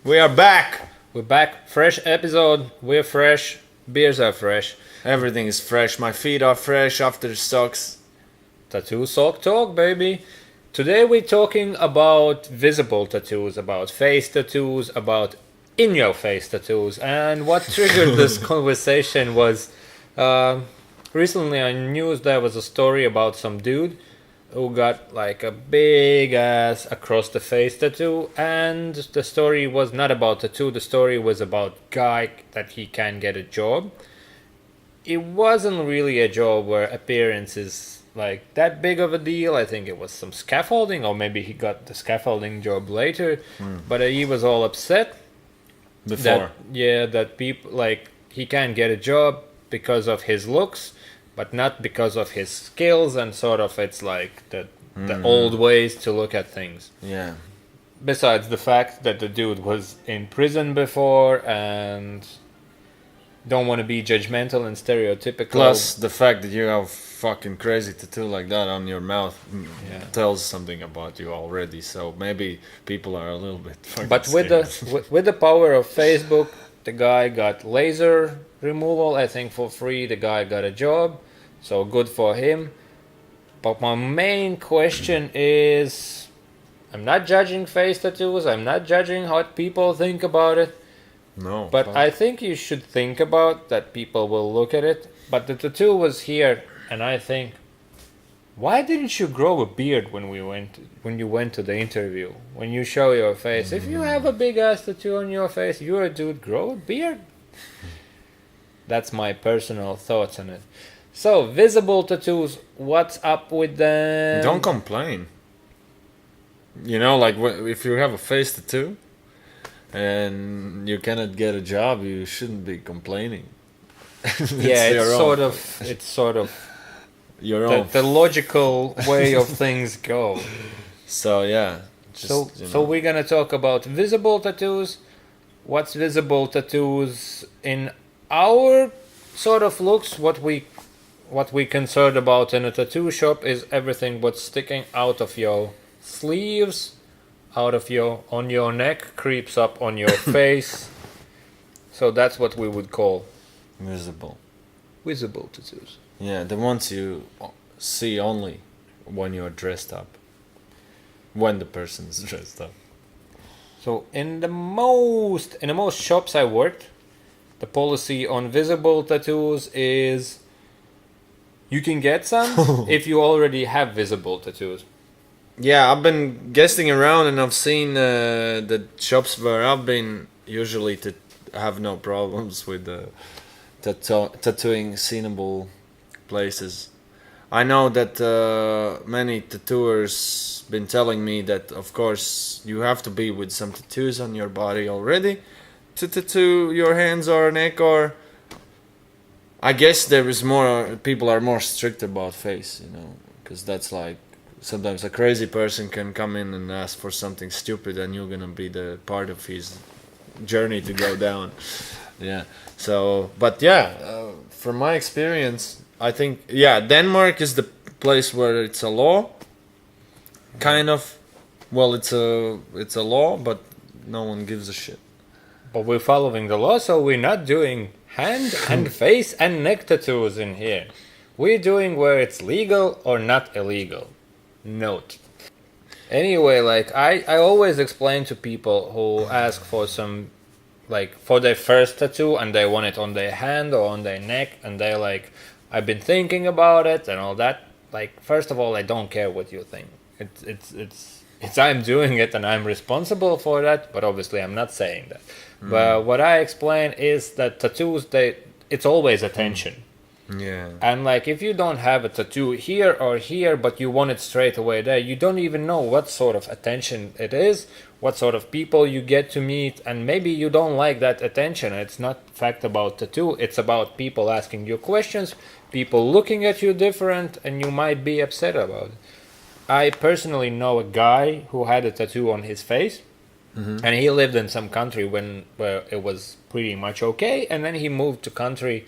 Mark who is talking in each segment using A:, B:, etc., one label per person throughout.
A: We are back.
B: We're back. Fresh episode. We're fresh. Beers are fresh.
A: Everything is fresh. My feet are fresh after the socks.
B: Tattoo sock talk, baby. Today we're talking about visible tattoos, about face tattoos, about in-your-face tattoos. And what triggered this conversation was recently on news there was a story about some dude who got like a big ass across the face tattoo, and the story was not about tattoo, the story was about guy that he can get a job. It wasn't really a job where appearance is like that big of a deal. I think it was some scaffolding, or maybe he got the scaffolding job later, but he was all upset
A: Before.
B: that people like he can't get a job because of his looks, but not because of his skills, and sort of it's like the old ways to look at things.
A: Yeah.
B: Besides the fact that the dude was in prison before and don't want to be judgmental and stereotypical.
A: Plus the fact that you have fucking crazy tattoo like that on your mouth tells something about you already. So maybe people are a little bit fucking
B: But with the power of Facebook, the guy got laser removal, I think, for free. The guy got a job, so good for him. But my main question is, I'm not judging face tattoos. I'm not judging how people think about it.
A: No.
B: But I think you should think about that people will look at it. But the tattoo was here, and I think, why didn't you grow a beard when you went to the interview? When you show your face, if you have a big ass tattoo on your face, you're a dude, grow a beard. That's my personal thoughts on it. So, visible tattoos, what's up with them?
A: Don't complain. You know, like if you have a face tattoo and you cannot get a job, you shouldn't be complaining.
B: Yeah, it's sort of
A: your own.
B: the logical way of things go.
A: So yeah.
B: So we're gonna talk about visible tattoos. What's visible tattoos in our sort of looks? What we concerned about in a tattoo shop is everything what's sticking out of your sleeves, on your neck, creeps up on your face. So that's what we would call
A: visible
B: tattoos.
A: Yeah, the ones you see only when you're dressed up. When the person's dressed up.
B: So in the most shops I worked, the policy on visible tattoos is you can get some if you already have visible tattoos.
A: Yeah, I've been guessing around and I've seen the shops where I've been usually to have no problems with the tattooing seenable places. I know that many tattooers been telling me that of course you have to be with some tattoos on your body already to tattoo your hands or neck, or I guess there is more people are more strict about face, you know, because that's like sometimes a crazy person can come in and ask for something stupid and you're gonna be the part of his journey to go down. Yeah. So, but yeah, from my experience, I think Denmark is the place where it's a law. Kind of. Well, it's a law, but no one gives a shit.
B: But we're following the law, so we're not doing hand and face and neck tattoos in here. We're doing where it's legal or not illegal. Note. Anyway, like I always explain to people who ask for some, like for their first tattoo and they want it on their hand or on their neck, and they're like, I've been thinking about it and all that. Like, first of all, I don't care what you think. It's I'm doing it and I'm responsible for that, but obviously I'm not saying that. But what I explain is that tattoos, it's always attention.
A: Yeah.
B: And like if you don't have a tattoo here or here, but you want it straight away there, you don't even know what sort of attention it is, what sort of people you get to meet, and maybe you don't like that attention. It's not fact about tattoo, it's about people asking you questions, people looking at you different, and you might be upset about it. I personally know a guy who had a tattoo on his face, and he lived in some country where it was pretty much okay, and then he moved to country,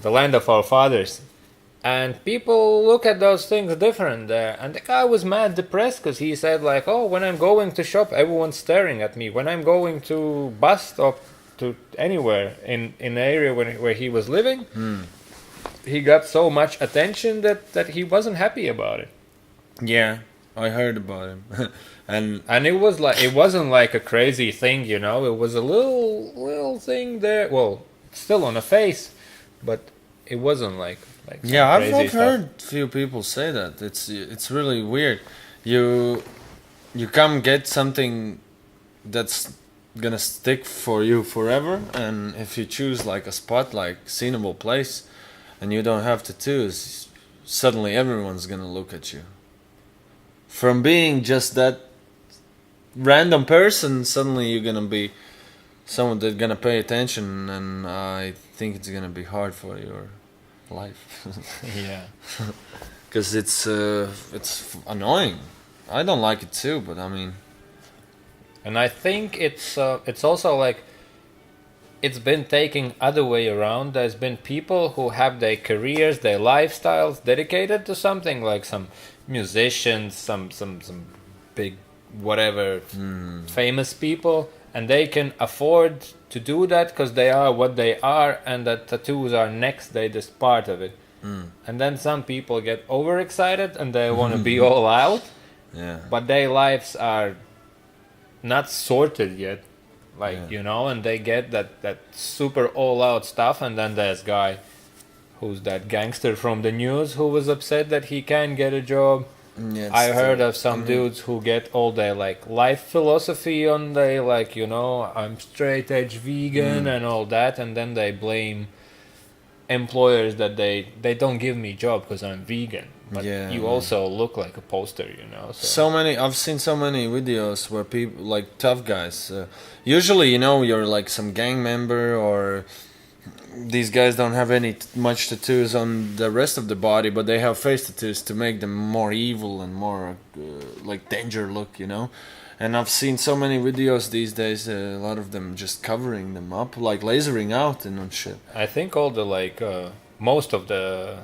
B: the land of our fathers, And people look at those things different there. And the guy was mad depressed because he said like, oh, when I'm going to shop, everyone's staring at me. When I'm going to bus stop, to anywhere in the area where he was living, he got so much attention that he wasn't happy about it.
A: Yeah, I heard about him.
B: And it wasn't like a crazy thing, you know. It was a little thing there. Well, still on a face, but it wasn't like some
A: Yeah, I've
B: crazy stuff.
A: heard few people say that. It's really weird. You come get something that's gonna stick for you forever, and if you choose like a spot like sceneable place, and you don't have tattoos, suddenly everyone's gonna look at you. From being just that random person, suddenly you're gonna be someone that's gonna pay attention, and I think it's gonna be hard for your life.
B: Yeah.
A: Because it's annoying. I don't like it too, but I mean,
B: And I think it's also like it's been taking other way around. There's been people who have their careers, their lifestyles dedicated to something, like some musicians, some big whatever famous people, and they can afford to do that because they are what they are, and that tattoos are next. They just part of it. And then some people get overexcited and they want to be all out,
A: yeah.
B: but their lives are not sorted yet, like you know, and they get that super all out stuff. And then there's guy who's that gangster from the news who was upset that he can't get a job.
A: Yeah,
B: I heard of some dudes who get all their like life philosophy on their, like, you know, I'm straight edge vegan and all that, and then they blame employers that they don't give me job because I'm vegan. But you also look like a poster, you know.
A: So many. I've seen so many videos where people, like tough guys. Usually, you know, you're like some gang member, or these guys don't have any much tattoos on the rest of the body, but they have face tattoos to make them more evil and more like danger look, you know. And I've seen so many videos these days. A lot of them just covering them up, like lasering out and shit.
B: I think all the like most of the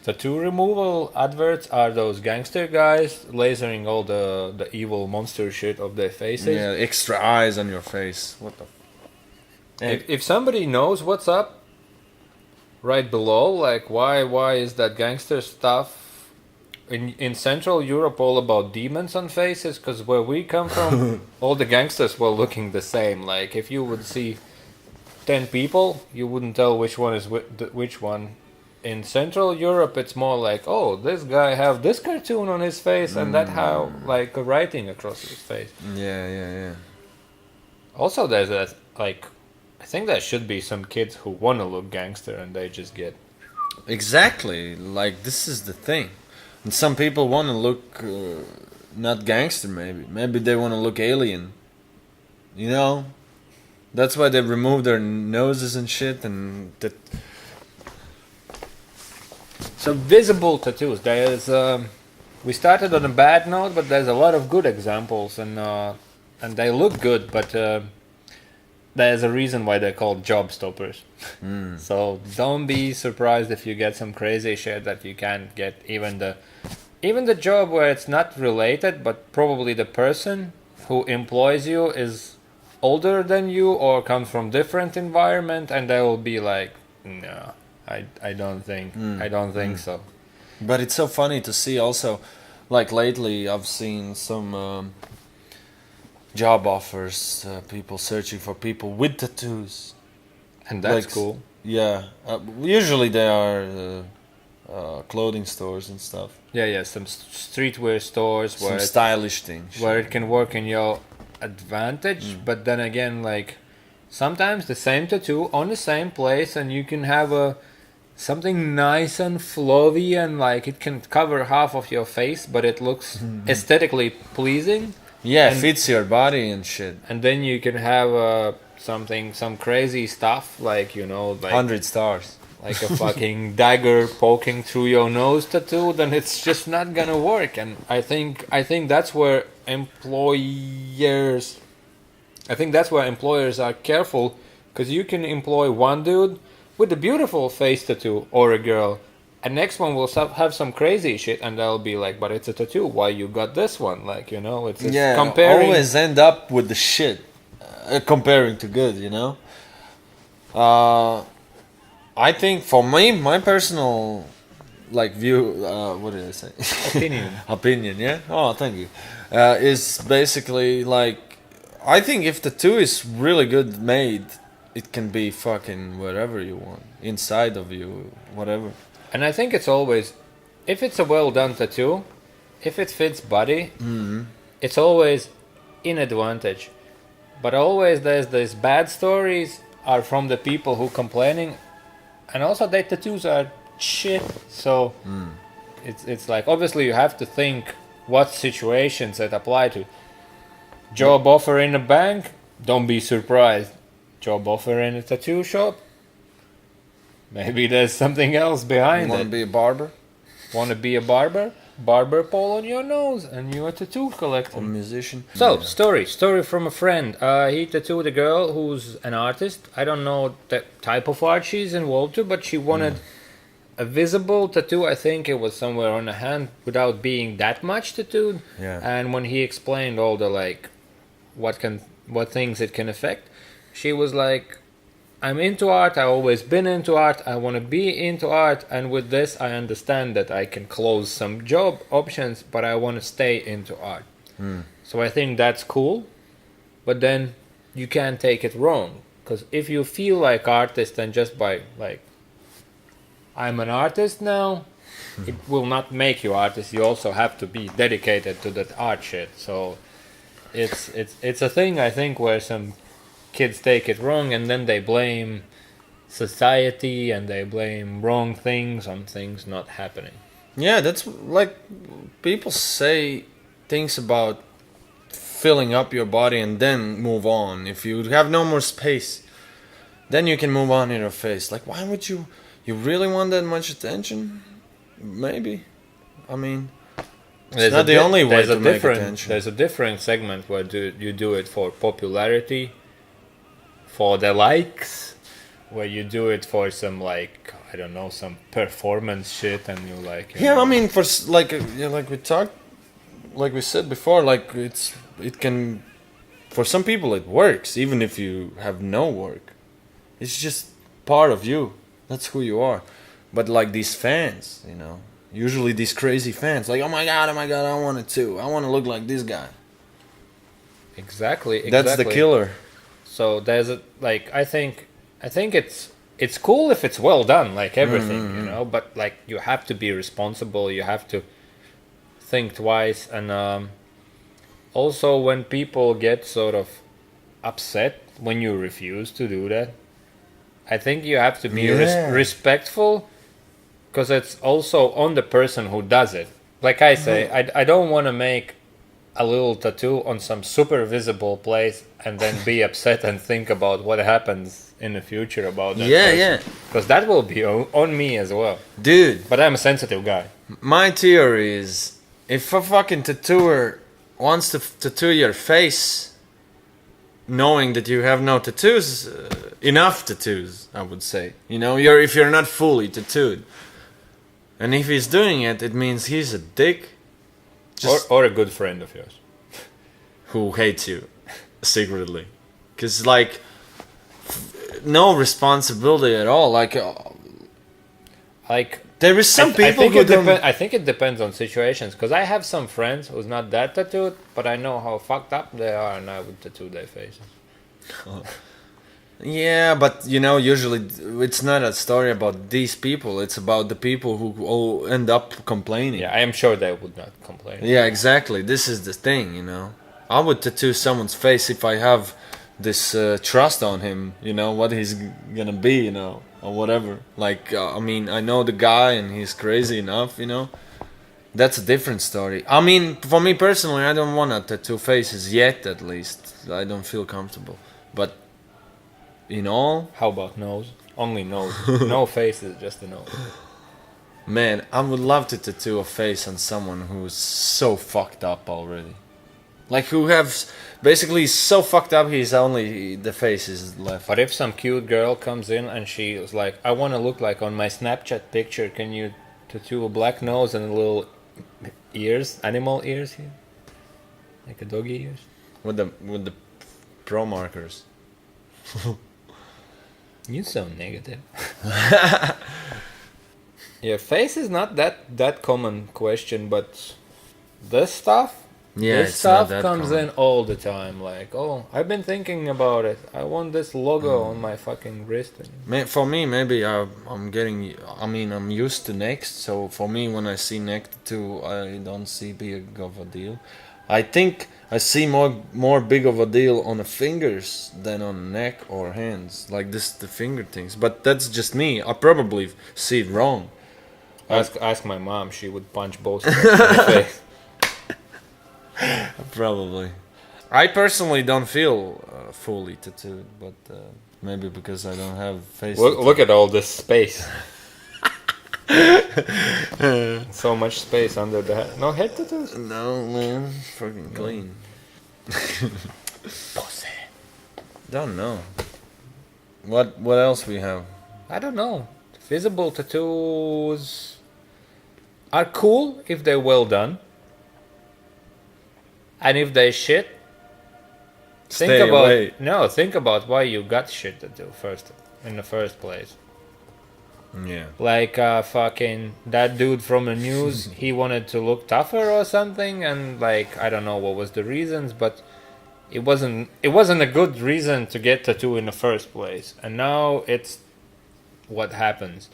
B: tattoo removal adverts are those gangster guys lasering all the evil monster shit of their faces.
A: Yeah, extra eyes on your face. What the?
B: If somebody knows what's up right below, like why is that gangster stuff in Central Europe all about demons on faces? Because where we come from, all the gangsters were looking the same. Like if you would see 10 people, you wouldn't tell which one is which one. In Central Europe, it's more like, oh, this guy have this cartoon on his face, and that how like a writing across his face.
A: Yeah.
B: Also, there's that like, I think there should be some kids who want to look gangster and they just get.
A: Exactly. Like this is the thing, and some people want to look not gangster. Maybe they want to look alien. You know, that's why they remove their noses and shit, and that.
B: So visible tattoos. There's we started on a bad note, but there's a lot of good examples, and they look good. But there's a reason why they're called job stoppers. So don't be surprised if you get some crazy shit that you can't get. Even the job where it's not related, but probably the person who employs you is older than you or comes from different environment, and they will be like, no. I don't think so.
A: But it's so funny to see also, like lately I've seen some job offers, people searching for people with tattoos.
B: And that's
A: like,
B: cool.
A: Yeah, usually they are clothing stores and stuff.
B: Yeah, some streetwear stores
A: Some
B: where
A: stylish things.
B: where it can work in your advantage, but then again, like sometimes the same tattoo on the same place, and you can have something nice and flowy, and like it can cover half of your face, but it looks aesthetically pleasing.
A: Yeah,
B: and
A: fits your body and shit.
B: And then you can have some crazy stuff, like, you know, like
A: 100 stars.
B: like a fucking dagger poking through your nose tattoo, then it's just not gonna work. And I think that's where employers are careful, because you can employ one dude with a beautiful face tattoo, or a girl, And next one will have some crazy shit, and they'll be like, "But it's a tattoo. Why you got this one?" Like, you know, it's
A: Yeah,
B: comparing.
A: always end up with the shit, comparing to good, you know. I think for me, my personal like view, what did I say?
B: Opinion.
A: Opinion, yeah. Oh, thank you. Is basically like, I think if the tattoo is really good made, it can be fucking wherever you want, inside of you, whatever.
B: And I think it's always, if it's a well done tattoo, if it fits body, it's always in advantage. But always there's these bad stories are from the people who complaining, and also their tattoos are shit. So it's like, obviously you have to think what situations that apply to. Job offer in a bank, don't be surprised. Job offer in a tattoo shop, maybe there's something else behind
A: You want
B: it.
A: to be a barber?
B: Want to be a barber? Barber pole on your nose, and you're a tattoo collector.
A: Or musician?
B: So,
A: Yeah.
B: story from a friend. He tattooed a girl who's an artist. I don't know the type of art she's involved to, but she wanted a visible tattoo. I think it was somewhere on the hand without being that much tattooed.
A: Yeah.
B: And when he explained all the like, what things it can affect, she was like, I'm into art, I've always been into art, I want to be into art, and with this I understand that I can close some job options, but I want to stay into art. So I think that's cool, but then you can't take it wrong, because if you feel like artist and just by like, I'm an artist now, it will not make you artist, you also have to be dedicated to that art shit. So it's a thing, I think, where some kids take it wrong and then they blame society and they blame wrong things on things not happening.
A: Yeah, that's like people say things about filling up your body and then move on. If you have no more space, then you can move on in your face. Like, why would you really want that much attention? Maybe. I mean, it's not the only way to make attention.
B: There's a different segment where you do it for popularity, for the likes, where you do it for some like, I don't know, some performance shit, and you like. You
A: Yeah,
B: know,
A: I mean, for like like we talked, like we said before, like it can, for some people it works even if you have no work. It's just part of you. That's who you are. But like these fans, you know, usually these crazy fans, like, oh my god, I want it too. I want to look like this guy.
B: Exactly.
A: That's the killer.
B: So there's a like, I think it's cool if it's well done, like everything, you know. But like, you have to be responsible. You have to think twice, and also when people get sort of upset when you refuse to do that, I think you have to be respectful, because it's also on the person who does it. Like I say, I don't want to make a little tattoo on some super visible place and then be upset and think about what happens in the future about that person.
A: Yeah.
B: Because that will be on me as well.
A: Dude,
B: But I'm a sensitive guy.
A: my theory is, if a fucking tattooer wants to tattoo your face, knowing that you have no tattoos, enough tattoos, I would say. You know, if you're not fully tattooed. And if he's doing it, it means he's a dick.
B: Or a good friend of yours.
A: Who hates you secretly. Because, like, no responsibility at all. Like there is some people who don't...
B: I think it depends on situations, because I have some friends who's not that tattooed, but I know how fucked up they are, and I would tattoo their faces.
A: Yeah, but you know, usually it's not a story about these people. It's about the people who all end up complaining.
B: Yeah, I am sure they would not complain.
A: Yeah, exactly. This is the thing, you know. I would tattoo someone's face if I have this trust on him, you know, what he's gonna be, you know, or whatever. Like, I mean, I know the guy and he's crazy enough, you know. That's a different story. I mean, for me personally, I don't want to tattoo faces yet, at least. I don't feel comfortable. But in all,
B: How about nose? Only nose. No faces, just a nose.
A: man, I would love to tattoo a face on someone who's so fucked up already. Like, who have basically so fucked up he's only the face is left.
B: But if some cute girl comes in and she was like, I want to look like on my Snapchat picture, can you tattoo a black nose and little ears, animal ears here, like a doggy ears.
A: With the pro markers.
B: You so negative. Yeah, face is not that common question, but this stuff.
A: Yeah,
B: this
A: it's not
B: stuff
A: that
B: comes
A: common.
B: in all the time. Like, oh, I've been thinking about it. I want this logo on my fucking wrist.
A: For me, maybe I'm getting. I mean, I'm used to necks, so for me, when I see neck tattoo, I don't see big of a deal. I think I see more big of a deal on the fingers than on neck or hands, like this the finger things. But that's just me. I probably see it wrong.
B: Ask my mom. She would punch both of us in the face.
A: Probably. I personally don't feel fully tattooed, but maybe because I don't have face.
B: Look at all this space. So much space under the head. No head tattoos?
A: No, man. Fucking clean.
B: Pussy.
A: Don't know. What else we have?
B: I don't know. Visible tattoos are cool if they're well done. And if they shit,
A: Stay away.
B: Think about why you got shit to do in the first place.
A: Yeah.
B: Like fucking that dude from the news, he wanted to look tougher or something, and like I don't know what was the reasons, but it wasn't a good reason to get tattoo in the first place. And now it's what happens.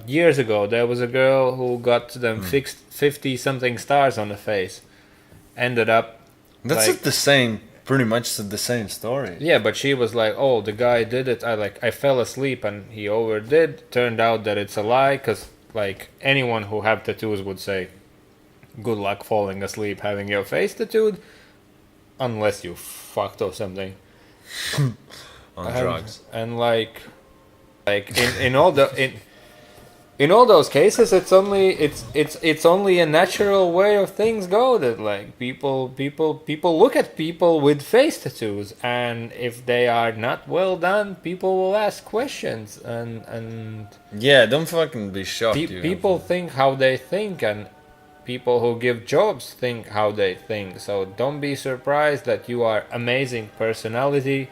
B: Years ago, there was a girl who got them fixed 50 something stars on the face. Ended up.
A: That's
B: like,
A: the same. Pretty much the same story.
B: Yeah, but she was like, "Oh, the guy did it. I fell asleep and he overdid." Turned out that it's a lie, because like anyone who have tattoos would say, "Good luck falling asleep having your face tattooed, unless you fucked or something."
A: On drugs.
B: And like in all those cases, it's only a natural way of things go, that like people look at people with face tattoos, and if they are not well done, people will ask questions, and
A: Yeah, don't fucking be shocked.
B: people think how they think, and people who give jobs think how they think. So don't be surprised that you are amazing personality,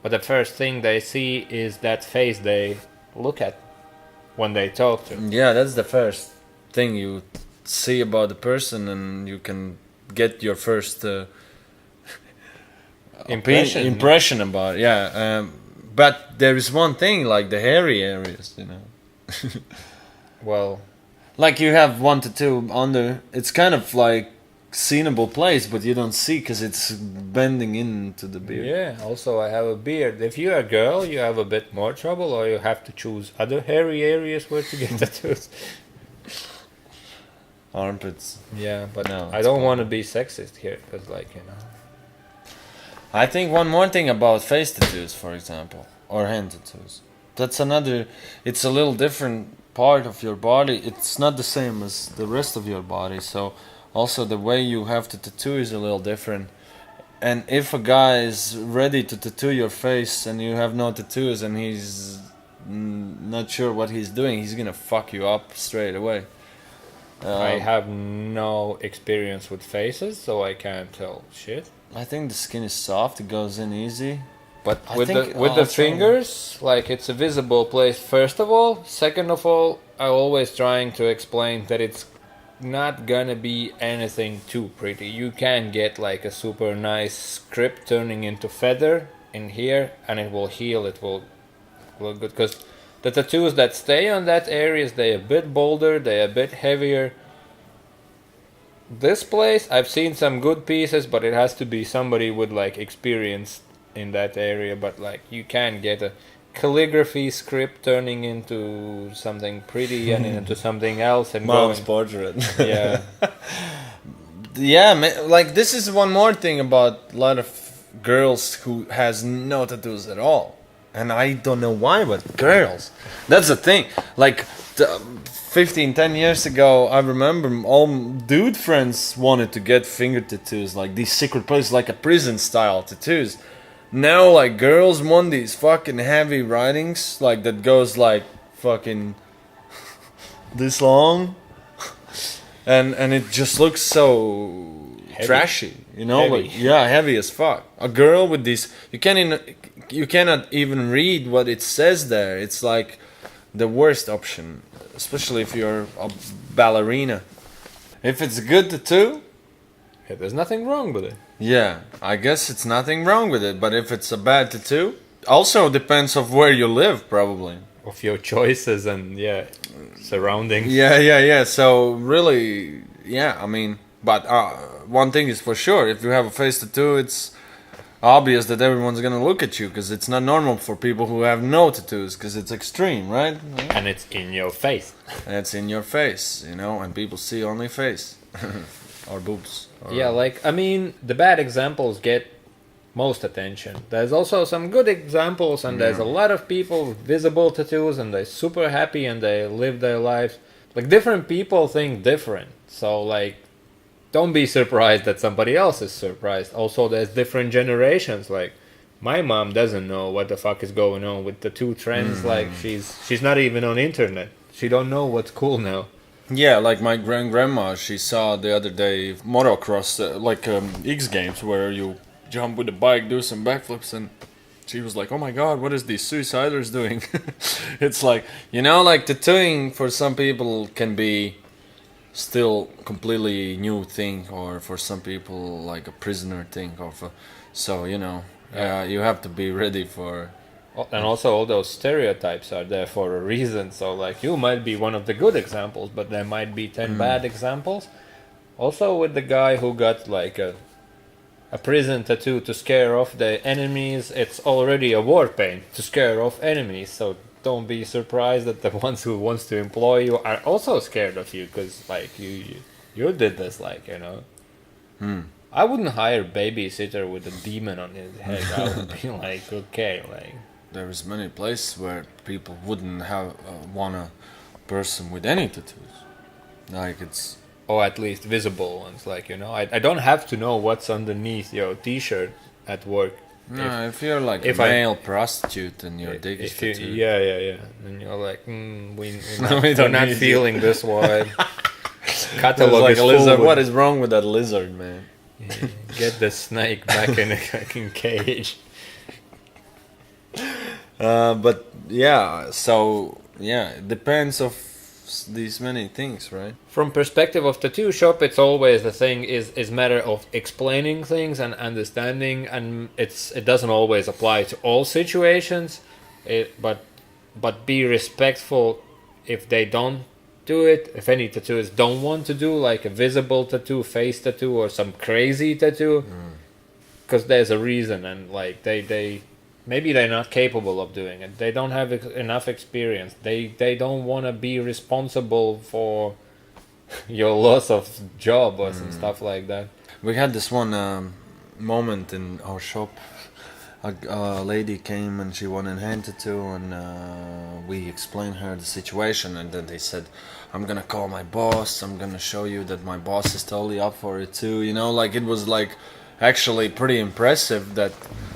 B: but the first thing they see is that face they look at when they talk to.
A: Yeah, that's the first thing you see about the person, and you can get your first impression about it. Yeah, but there is one thing, like the hairy areas,
B: Well,
A: like you have one tattoo under. It's kind of like seenable place, but you don't see because it's bending into the beard.
B: yeah, also I have a beard. If you're a girl, you have a bit more trouble, or you have to choose other hairy areas where to get tattoos.
A: Armpits.
B: Yeah, but
A: No,
B: I
A: it's
B: don't
A: cool.
B: want to be sexist here, because
A: I think one more thing about face tattoos, for example, or hand tattoos. That's another. It's a little different part of your body. It's not the same as the rest of your body, so. Also, the way you have to tattoo is a little different. And if a guy is ready to tattoo your face and you have no tattoos and he's not sure what he's doing, he's gonna fuck you up straight away.
B: I have no experience with faces, so I can't tell shit.
A: I think the skin is soft, it goes in easy.
B: But
A: I
B: with
A: think
B: the
A: also-
B: fingers, like it's a visible place, first of all. Second of all, I'm always trying to explain that it's not gonna be anything too pretty. You can get like a super nice script turning into feather in here, and it will heal, it will look good, because the tattoos that stay on that areas, they're a bit bolder, they're a bit heavier. This place, I've seen some good pieces, but it has to be somebody with like experience in that area. But like you can get a calligraphy script turning into something pretty and into something else, and
A: Mom's
B: going,
A: portrait.
B: yeah.
A: Yeah, like this is one more thing about a lot of girls who has no tattoos at all. And I don't know why, but girls. That's the thing. Like 10 years ago, I remember all dude friends wanted to get finger tattoos, like these secret places, like a prison style tattoos. Now, like, girls want these fucking heavy writings, like, that goes, like, fucking this long, and it just looks so
B: Heavy.
A: trashy, you know,
B: Heavy.
A: like yeah, heavy as fuck. A girl with this, you cannot even read what it says there. It's like the worst option, especially if you're a ballerina. If it's a good tattoo,
B: Yeah, there's nothing wrong with it.
A: yeah, I guess it's nothing wrong with it. But if it's a bad tattoo, also depends of where you live, probably.
B: Of your choices and surroundings.
A: Yeah. So really, yeah, I mean, but one thing is for sure: if you have a face tattoo, it's obvious that everyone's gonna look at you because it's not normal for people who have no tattoos because it's extreme, right?
B: And it's in your face.
A: And it's in your face, you know, and people see only face or boobs. Or,
B: Yeah, like, I mean, the bad examples get most attention. There's also some good examples, and there's a lot of people with visible tattoos, and they're super happy and they live their lives. Like, different people think different. So, like, don't be surprised that somebody else is surprised. Also, there's different generations. Like, my mom doesn't know what the fuck is going on with the two trends. Like, she's not even on internet. She don't know what's cool now.
A: Yeah, like my grandma, she saw the other day motocross, X Games, where you jump with the bike, do some backflips, and she was like, "Oh my God, what is these suiciders doing?" It's like, you know, like tattooing for some people can be still completely new thing, or for some people like a prisoner thing, so you know, you have to be ready for.
B: And also all those stereotypes are there for a reason. So like you might be one of the good examples, but there might be 10 bad examples. Also with the guy who got like a prison tattoo to scare off the enemies, it's already a war paint to scare off enemies. So don't be surprised that the ones who wants to employ you are also scared of you because like you did this, like, you know. I wouldn't hire a babysitter with a demon on his head. I would be like, okay, like.
A: There's many places where people wouldn't have want a person with any tattoos. Like it's...
B: Or at least visible ones, like, you know. I don't have to know what's underneath your t-shirt at work.
A: No, if you're like a male prostitute and your dick is tattooed.
B: Yeah. And you're like, we're
A: don't
B: not
A: need
B: feeling
A: you.
B: this wide.
A: There's
B: Catalog
A: like
B: is
A: a
B: full
A: lizard.
B: with-
A: What is wrong with that lizard, man?
B: Get the snake back in the fucking cage.
A: But yeah, so yeah, it depends of these many things, right?
B: From perspective of tattoo shop, it's always the thing is matter of explaining things and understanding, and it doesn't always apply to all situations. But be respectful if they don't do it. If any tattooists don't want to do like a visible tattoo, face tattoo, or some crazy tattoo, because there's a reason, and like they maybe they're not capable of doing it. They don't have enough experience. They don't want to be responsible for your loss of job or some stuff like that.
A: We had this one moment in our shop. A lady came and she wanted a hand tattoo, and we explained her the situation, and then they said, "I'm gonna call my boss. I'm gonna show you that my boss is totally up for it too." You know, like it was like actually pretty impressive that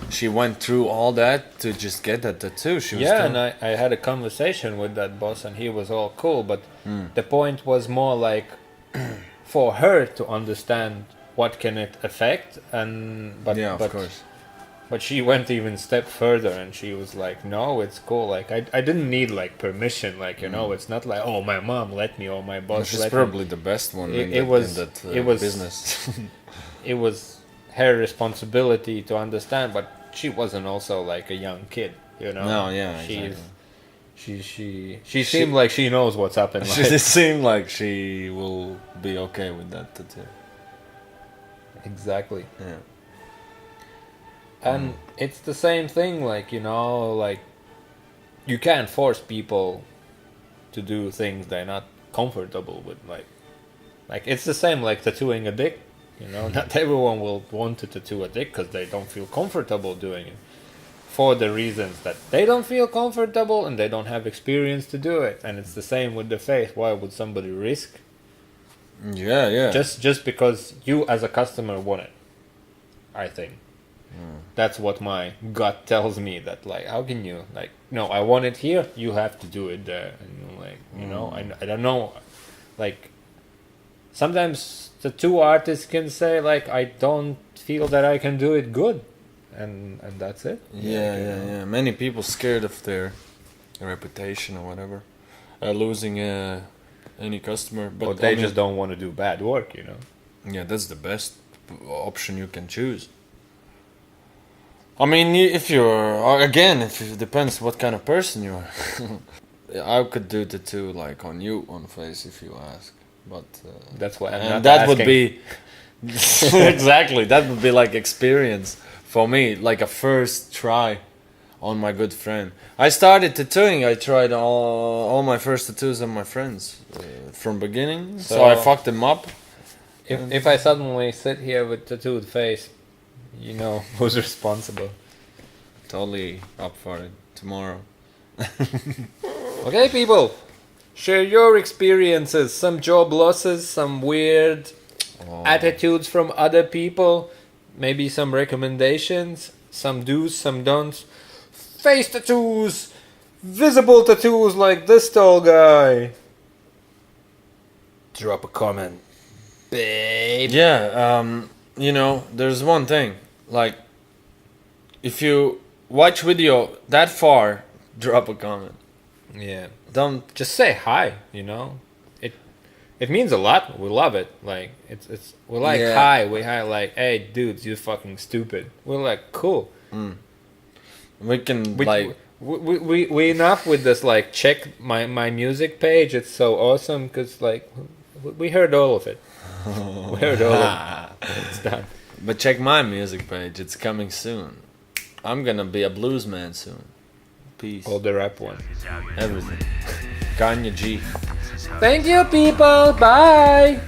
A: she went through all that to just get that tattoo. She was
B: And I had a conversation with that boss, and he was all cool, but the point was more like for her to understand what can it affect, but
A: of course.
B: But she went even step further, and she was like, "No, it's cool. Like I didn't need like permission. Like, you know, it's not like, oh, my mom let me or my boss
A: She's
B: let
A: probably
B: me."
A: the best one
B: It
A: in
B: was
A: business.
B: It was her responsibility to understand, but she wasn't also like a young kid, you know.
A: No, yeah,
B: She seemed like she knows what's up in life.
A: It seemed like she will be okay with that tattoo.
B: Exactly.
A: Yeah.
B: And it's the same thing, like, you know, like you can't force people to do things they're not comfortable with. Like it's the same like tattooing a dick. You know, not everyone will want to tattoo a dick because they don't feel comfortable doing it. For the reasons that they don't feel comfortable and they don't have experience to do it. And it's the same with the face. Why would somebody risk?
A: Yeah.
B: Just because you as a customer want it, I think. That's what my gut tells me, that like, how can you, like, no, I want it here, you have to do it there. And you're like, You know, I don't know. Like, sometimes the two artists can say, like, I don't feel that I can do it good. And that's it.
A: Yeah. Many people scared of their reputation or whatever. Losing any customer.
B: But they just don't want to do bad work, you know?
A: Yeah, that's the best option you can choose. I mean, if you're again, if it depends what kind of person you are. I could do tattoo like on you on face if you ask, but
B: that's why I'm
A: and
B: not
A: that
B: asking.
A: would be exactly that would be like experience for me, like a first try on my good friend. I started tattooing. I tried all my first tattoos on my friends from beginning, so I fucked them up.
B: If I suddenly sit here with tattooed face, you know who's responsible.
A: Totally up for it tomorrow.
B: Okay, people, share your experiences, some job losses, some weird attitudes from other people, maybe some recommendations, some do's, some don'ts. Face tattoos, visible tattoos like this tall guy. Drop a comment, babe.
A: Yeah, you know, there's one thing. Like, if you watch video that far, drop a comment.
B: Yeah.
A: Don't
B: Just say hi, you know. It means a lot. We love it. Like it's we're like hi. We hi like, hey dudes, you fucking stupid. We're like cool.
A: we can
B: We enough with this like check my music page. It's so awesome because like we heard all of it. We heard all of it. It's done.
A: But check my music page. It's coming soon. I'm gonna be a blues man soon. Peace.
B: All the rap one.
A: Everything. Kanye G.
B: Thank you, people. Bye.